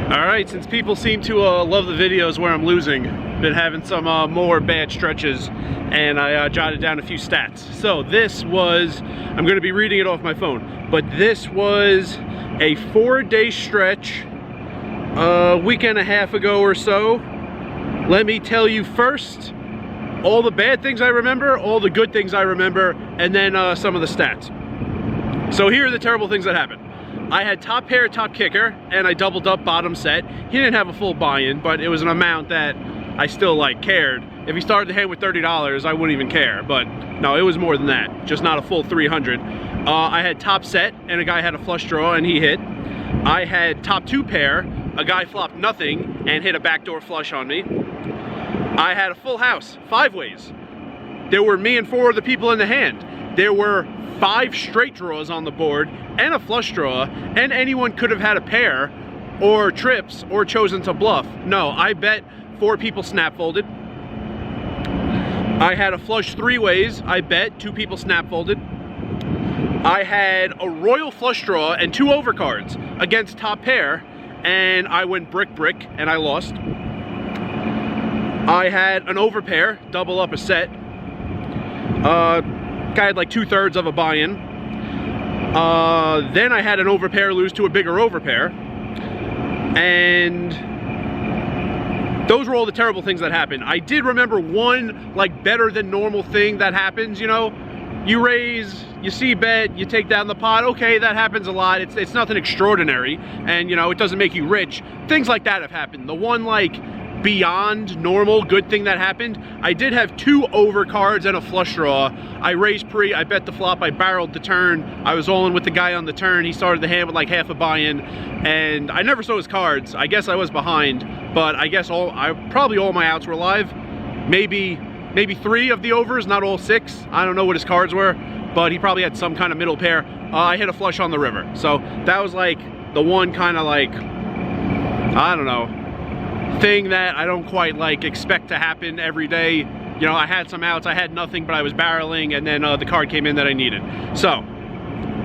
Alright, since people seem to love the videos where I'm losing, been having some more bad stretches, and I jotted down a few stats. So this was, I'm going to be reading it off my phone, but this was a 4-day stretch a week and a half ago or so. Let me tell you first all the bad things I remember, all the good things I remember, and then some of the stats. So here are the terrible things that happened. I had top pair, top kicker, and I doubled up bottom set. He didn't have a full buy-in, but it was an amount that I still cared. If he started the hand with $30, I wouldn't even care, but no, it was more than that, just not a full 300. I had top set, and a guy had a flush draw, and he hit. I had top 2 pair, a guy flopped nothing, and hit a backdoor flush on me. I had a full house, 5 ways. There were me and 4 other people in the hand. There were 5 straight draws on the board and a flush draw, and anyone could have had a pair or trips or chosen to bluff. No, I bet 4 people snap folded. I had a flush 3 ways. I bet 2 people snap folded. I had a royal flush draw and 2 overcards against top pair, and I went brick and I lost. I had an overpair, double up a set. Guy had like 2/3 of a buy-in. Then I had an overpair lose to a bigger overpair. And those were all the terrible things that happened. I did remember one better than normal thing that happens, you know. You raise, you see bet, you take down the pot. Okay, that happens a lot. It's nothing extraordinary, and you know, it doesn't make you rich. Things like that have happened. The one beyond normal good thing that happened, I did have 2 overcards and a flush draw. I raised pre, I bet the flop, I barreled the turn. I was all in with the guy on the turn. He started the hand with half a buy-in, and I never saw his cards. I guess I was behind, but I guess probably all my outs were live. Maybe 3 of the overs, not all 6. I don't know what his cards were, but he probably had some kind of middle pair. I hit a flush on the river. So that was the one kind of I don't know, thing that I don't quite expect to happen every day. You know, I had some outs, I had nothing, but I was barreling, and then the card came in that I needed. So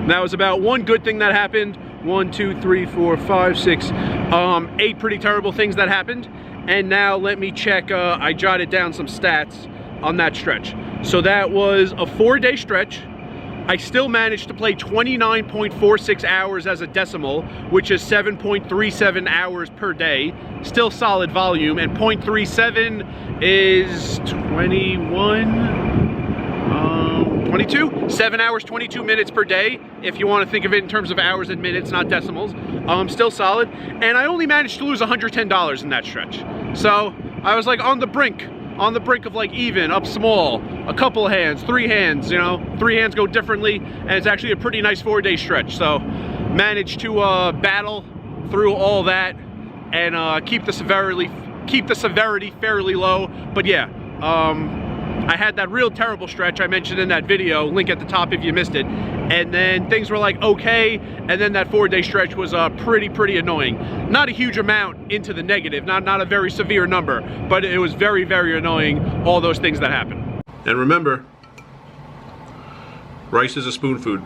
that was about one good thing that happened. 1, 2, 3, 4, 5, 6, 8 pretty terrible things that happened. And now let me check, I jotted down some stats on that stretch. So that was a 4-day stretch. I still managed to play 29.46 hours as a decimal, which is 7.37 hours per day. Still solid volume, and 0.37 is 22? 7 hours, 22 minutes per day, if you want to think of it in terms of hours and minutes, not decimals. Still solid, and I only managed to lose $110 in that stretch. So I was on the brink of even, up small, a couple of hands, 3 hands, you know, 3 hands go differently, and it's actually a pretty nice 4-day stretch. So managed to battle through all that and keep the severity fairly low. But yeah, I had that real terrible stretch I mentioned in that video, link at the top if you missed it, and then things were okay, and then that 4-day stretch was pretty annoying. Not a huge amount into the negative, not a very severe number, but it was very annoying, all those things that happened. And remember, rice is a spoon food.